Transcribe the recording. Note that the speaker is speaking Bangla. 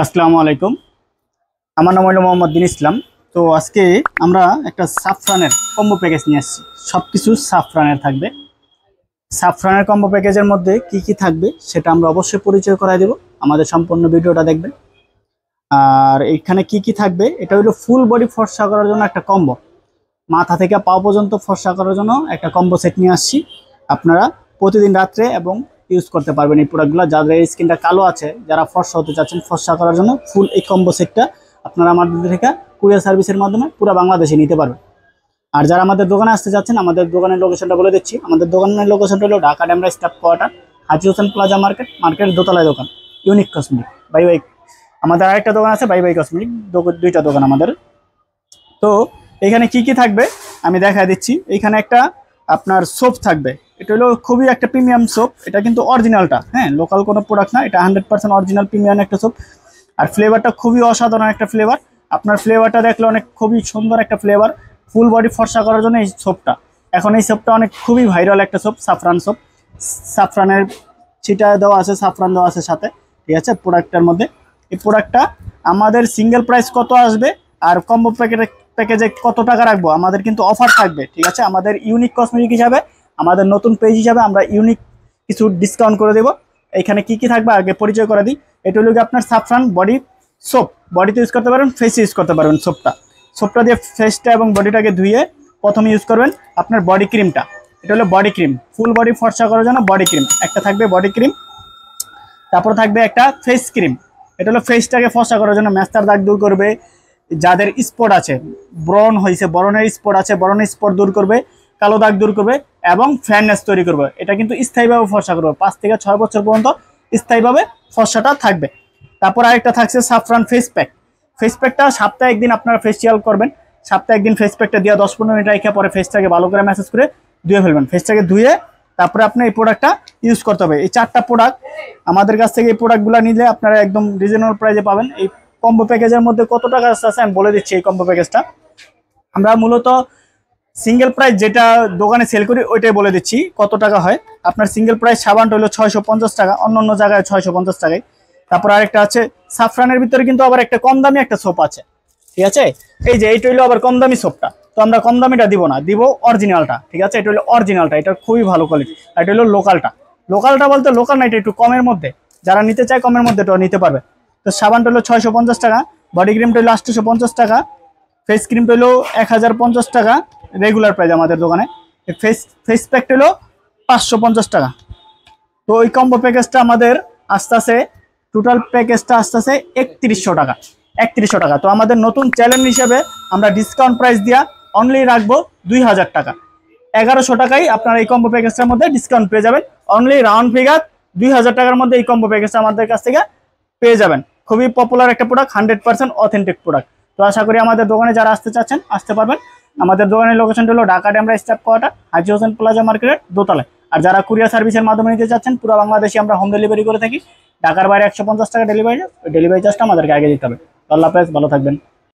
আসসালামু আলাইকুম। আমার নাম হলো মোহাম্মদ দিন ইসলাম। তো আজকে আমরা একটা সাফরানের কম্বো প্যাকেজ নিয়ে আসছি। সব কিছু সাফরানের থাকবে। সাফরানের কম্বো প্যাকেজের মধ্যে কি কি থাকবে সেটা আমরা অবশ্যই পরিচয় করাই দেব। আমাদের সম্পূর্ণ ভিডিওটা দেখবেন। আর এখানে কি কি থাকবে, এটা হলো ফুল বডি ফর্সা করার জন্য একটা কম্বো, মাথা থেকে পা পর্যন্ত ফর্সা করার জন্য একটা কম্বো সেট নিয়ে আসছি। আপনারা প্রতিদিন রাত্রে এবং ইউজ করতে পারবেন এই প্রোডাক্টগুলো। যাদের স্কিনটা কালো আছে, যারা ফর্সা হতে চাচ্ছেন, ফর্সা করার জন্য ফুল এই কম্বো সেটটা আপনারা আমাদের থেকে কুরিয়ার সার্ভিসের মাধ্যমে পুরো বাংলাদেশে নিতে পারবেন। আর যারা আমাদের দোকানে আসতে চাচ্ছেন, আমাদের দোকানের লোকেশনটা বলে দিচ্ছি। আমাদের দোকানের লোকেশনটা হলো ঢাকা ডেমরা স্টাফ কোয়ার্টার, হাজি হোসেন প্লাজা মার্কেটের দোতলায় দোকান, ইউনিক কসমেটিক বাই বাই। আমাদের আরেকটা দোকান আছে বাই বাই কসমেটিক, দুইটা দোকান আমাদের। তো এখানে কি কি থাকবে আমি দেখাই দিচ্ছি। এখানে একটা আপনার সোপ থাকবে, এটা হলো খুবই একটা প্রিমিয়াম সোপ। এটা কিন্তু অরিজিনালটা, হ্যাঁ, লোকাল কোনো প্রোডাক্ট না, এটা 100% অরিজিনাল প্রিমিয়াম একটা সোপ। আর ফ্লেভারটা খুবই অসাধারণ একটা ফ্লেভার। আপনার ফ্লেভারটা দেখলে অনেক খুবই সুন্দর একটা ফ্লেভার। ফুল বডি ফর্সা করার জন্য এই সোপটা, এখন এই সোপটা অনেক খুবই ভাইরাল একটা সোপ, সাফরান সোপ। সাফরানের ছিটা দেওয়া আছে, সাফরান দেওয়া আছে সাথে, ঠিক আছে, প্রোডাক্টটার মধ্যে। এই প্রোডাক্টটা আমাদের সিঙ্গেল প্রাইস কত আসবে আর কম্বো প্যাকেজে কত টাকা রাখবো, আমাদের কিন্তু অফার থাকবে, ঠিক আছে। আমাদের ইউনিক কসমেটিক হিসাবে, আমাদের নতুন পেজ হিসাবে আমরা ইউনিক কিছু ডিসকাউন্ট করে দেবো। এখানে কি কি থাকবে আগে পরিচয় করে দিই। এটা হলো আপনার সাফরান বডি সোপ, বডিতে ইউজ করতে পারবেন, ফেসে ইউজ করতে পারবেন। সোপটা দিয়ে ফেসটা এবং বডিটাকে ধুয়ে প্রথমে ইউজ করবেন আপনার বডি ক্রিমটা। এটা হলো বডি ক্রিম, ফুল বডি ফর্সা করার জন্য বডি ক্রিম একটা থাকবে, বডি ক্রিম। তারপর থাকবে একটা ফেস ক্রিম, এটা হলো ফেসটাকে ফর্সা করার জন্য, ম্যাস্টার দাগ দূর করবে, যাদের স্পট আছে, ব্রণ হয়েছে, বরণের স্পট আছে, বরণের স্পট দূর করবে, কালো দাগ দূর করবে এবং ফ্যাননেস তৈরি করবে। এটা কিন্তু স্থায়ীভাবে ফর্সা করবে, 5 থেকে 6 বছর পর্যন্ত স্থায়ীভাবে ফর্সাটা থাকবে। তারপর আরেকটা থাকছে সাফরান ফেস প্যাক। ফেস প্যাকটা সপ্তাহে একদিন আপনারা ফেসিয়াল করবেন। সপ্তাহে একদিন ফেস প্যাকটা দিয়ে 10-15 মিনিট রেখে পরে ফেসটাকে ভালো করে ম্যাসেজ করে ধুয়ে ফেলবেন। ফেসটাকে ধুয়ে তারপরে আপনি এই প্রোডাক্টটা ইউজ করতে হবে। এই 4টা প্রোডাক্ট আমাদের কাছ থেকে, এই প্রোডাক্টগুলো নিলে আপনারা একদম রিজনেবল প্রাইসে পাবেন। এই কম্বো প্যাকেজের মধ্যে কত টাকা আছে আমি বলে দিচ্ছি। এই কম্বো প্যাকেজটা আমরা মূলত সিঙ্গেল প্রাইস যেটা দোকানে সেল করি ওইটাই বলে দিচ্ছি কত টাকা হয়। আপনার সিঙ্গেল প্রাইস সাবানটা হলো 650 টাকা, অন্য জায়গায় 650 টাকায়। তারপর আরেকটা আছে সাফরানের ভিতরে কিন্তু আবার একটা কম দামি একটা সোপ আছে, ঠিক আছে। এই যে এইটা হলো আবার কম দামি সোপটা, তো আমরা কম দামিটা দিব না, দিব অরিজিনালটা, ঠিক আছে। এটা হলো অরিজিনালটা, এটা খুবই ভালো কোয়ালিটি। আর এটা হলো লোকালটা বলতে লোকাল না, এটা একটু কমের মধ্যে, যারা নিতে চায় কমের মধ্যে এটা নিতে পারবে। তো সাবানটা হলো 650 টাকা, বডি ক্রিমটা হলো 850 টাকা, ফেস ক্রিমটা হলো 1050 টাকা রেগুলার প্রাইস আমাদের দোকানে। ফেস প্যাকটা হলো 550 টাকা। তো ওই কম্বো প্যাকেজটা আমাদের আস্তে আস্তে, টোটাল প্যাকেজটা আস্তে আস্তে 3100 টাকা। তো আমাদের নতুন চ্যালেঞ্জ হিসেবে আমরা ডিসকাউন্ট প্রাইস দিয়া অনলি রাখবো 2000 টাকা। 1100 টাকায় আপনারা এই কম্বো প্যাকেজটার মধ্যে ডিসকাউন্ট পেয়ে যাবেন। অনলি রাউন্ড ফিগার 2000 টাকার মধ্যে এই কম্বো প্যাকেজটা আমাদের কাছ থেকে পেয়ে যাবেন। খুবই পপুলার একটা প্রোডাক্ট, 100% অথেন্টিক প্রোডাক্ট। তো আশা করি আমাদের দোকানে যারা আসতে চাচ্ছেন আসতে পারবেন। আমাদের দোকানের লোকেশনটা হলো ঢাকা ডেমরা স্টাফ কোয়ার্টার, হাজি হোসেন প্লাজা মার্কেটের দোতলায়। আর যারা কুরিয়ার সার্ভিসের মাধ্যমে নিতে চাচ্ছেন, পুরো বাংলাদেশে আমরা হোম ডেলিভারি করে থাকি। ঢাকার বাইরে 150 টাকা ডেলিভারি চার্জটা আমাদেরকে আগে দিতে হবে। আল্লাহ হাফেজ, ভালো থাকবেন।